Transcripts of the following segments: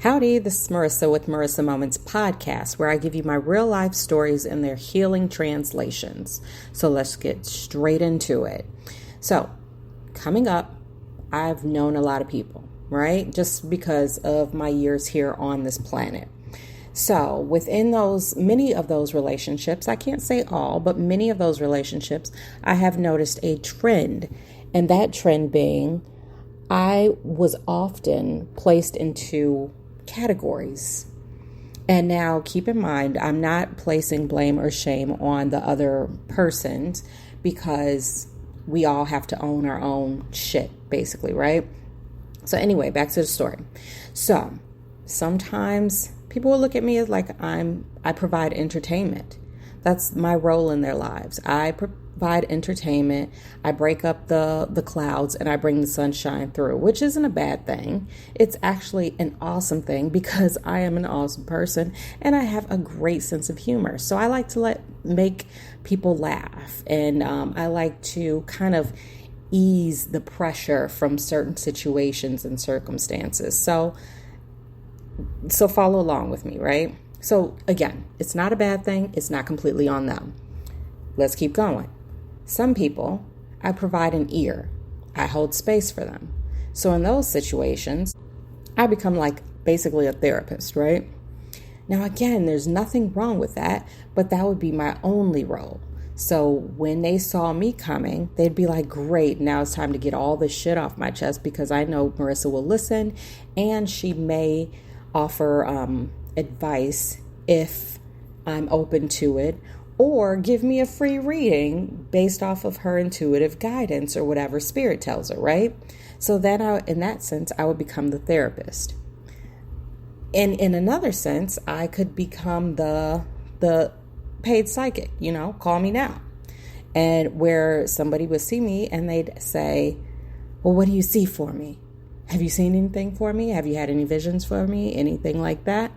Howdy, this is Marissa with Marisa-Moments podcast, where I give you my real life stories and their healing translations. So let's get straight into it. So, coming up, I've known a lot of people, right? Just because of my years here on this planet. So within many of those relationships, I can't say all, but many of those relationships, I have noticed a trend. And that trend being, I was often placed into categories. And now keep in mind, I'm not placing blame or shame on the other persons because we all have to own our own shit, basically, right? So anyway, back to the story. So sometimes people will look at me as like I provide entertainment. That's my role in their lives. I provide entertainment. I break up the clouds and I bring the sunshine through, which isn't a bad thing. It's actually an awesome thing because I am an awesome person and I have a great sense of humor. So I like to make people laugh, and I like to kind of ease the pressure from certain situations and circumstances. So follow along with me, right? So again, it's not a bad thing. It's not completely on them. Let's keep going. Some people, I provide an ear. I hold space for them. So in those situations, I become like basically a therapist, right? Now again, there's nothing wrong with that, but that would be my only role. So when they saw me coming, they'd be like, great, now it's time to get all this shit off my chest because I know Marissa will listen and she may offer advice if I'm open to it, or give me a free reading based off of her intuitive guidance or whatever spirit tells her, right? So then in that sense, I would become the therapist. And in another sense, I could become the paid psychic, call me now. And where somebody would see me and they'd say, well, what do you see for me? Have you seen anything for me? Have you had any visions for me? Anything like that?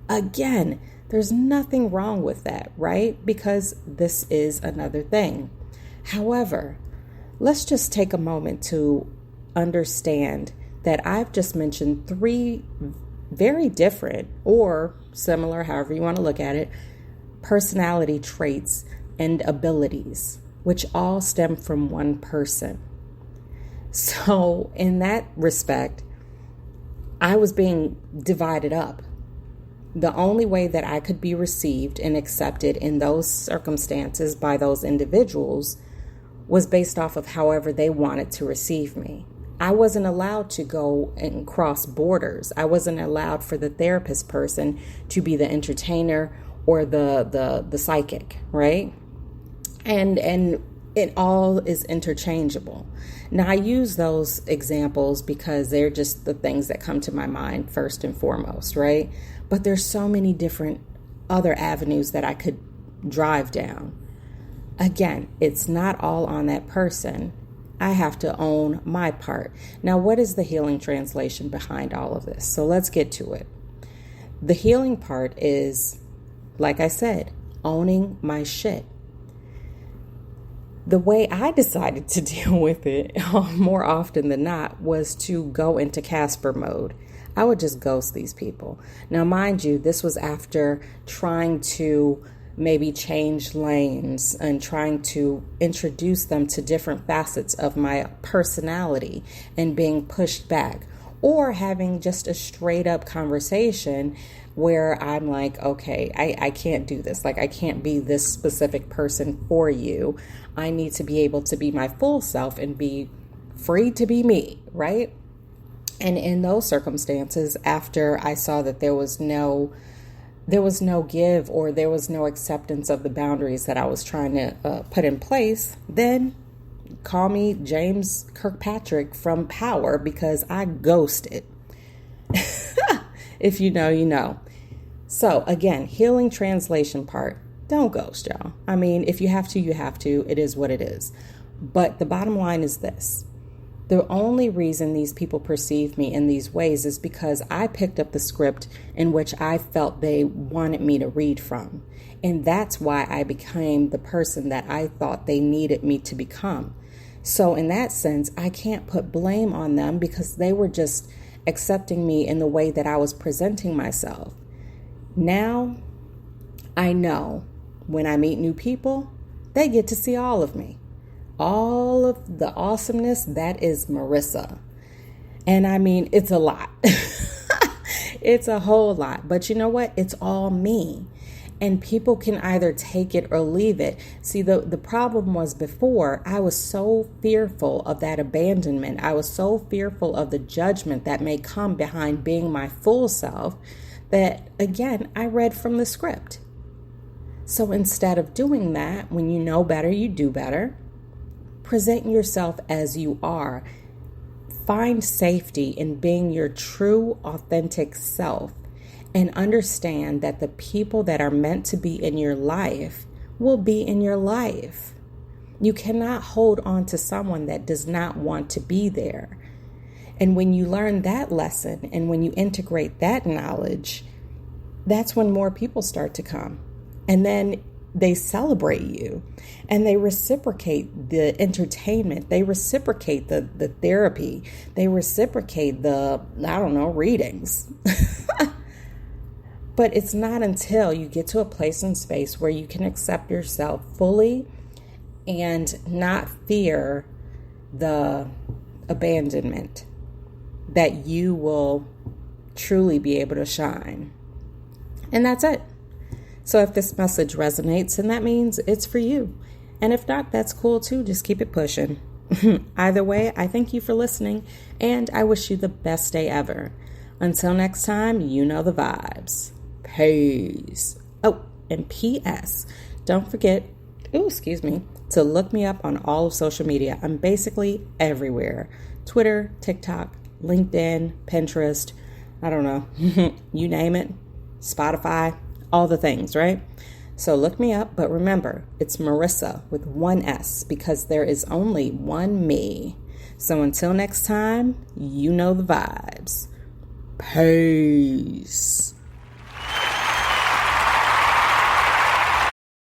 Again, there's nothing wrong with that, right? Because this is another thing. However, let's just take a moment to understand that I've just mentioned 3 very different or similar, however you want to look at it, personality traits and abilities, which all stem from one person. So in that respect, I was being divided up. The only way that I could be received and accepted in those circumstances by those individuals was based off of however they wanted to receive me. I wasn't allowed to go and cross borders. I wasn't allowed for the therapist person to be the entertainer or the psychic, right? And it all is interchangeable. Now, I use those examples because they're just the things that come to my mind first and foremost, right? But there's so many different other avenues that I could drive down. Again, it's not all on that person. I have to own my part. Now, what is the healing translation behind all of this? So let's get to it. The healing part is, like I said, owning my shit. The way I decided to deal with it more often than not was to go into Casper mode. I would just ghost these people. Now, mind you, this was after trying to maybe change lanes and trying to introduce them to different facets of my personality and being pushed back, or having just a straight up conversation where I'm like, okay, I can't do this. Like, I can't be this specific person for you. I need to be able to be my full self and be free to be me, right? And in those circumstances, after I saw that there was no give, or there was no acceptance of the boundaries that I was trying to put in place, then call me James Kirkpatrick from Power, because I ghosted. If you know, you know. So again, healing translation part, don't ghost, y'all. I mean, if you have to, you have to. It is what it is. But the bottom line is this. The only reason these people perceive me in these ways is because I picked up the script in which I felt they wanted me to read from. And that's why I became the person that I thought they needed me to become. So in that sense, I can't put blame on them because they were just accepting me in the way that I was presenting myself. Now, I know when I meet new people, they get to see all of me. All of the awesomeness that is Marissa. And I mean, it's a lot. It's a whole lot. But you know what? It's all me. And people can either take it or leave it. See, the problem was before, I was so fearful of that abandonment. I was so fearful of the judgment that may come behind being my full self that, again, I read from the script. So instead of doing that, when you know better, you do better. Present yourself as you are. Find safety in being your true, authentic self. And understand that the people that are meant to be in your life will be in your life. You cannot hold on to someone that does not want to be there. And when you learn that lesson and when you integrate that knowledge, that's when more people start to come. And then they celebrate you and they reciprocate the entertainment. They reciprocate the therapy. They reciprocate the, readings. But it's not until you get to a place and space where you can accept yourself fully and not fear the abandonment that you will truly be able to shine. And that's it. So if this message resonates, then that means it's for you. And if not, that's cool too. Just keep it pushing. Either way, I thank you for listening and I wish you the best day ever. Until next time, you know the vibes. Peace. Oh, and P.S. Don't forget, to look me up on all of social media. I'm basically everywhere. Twitter, TikTok, LinkedIn, Pinterest, I don't know, you name it, Spotify, all the things, right? So look me up, but remember, it's Marissa with one S because there is only one me. So until next time, you know the vibes. Peace.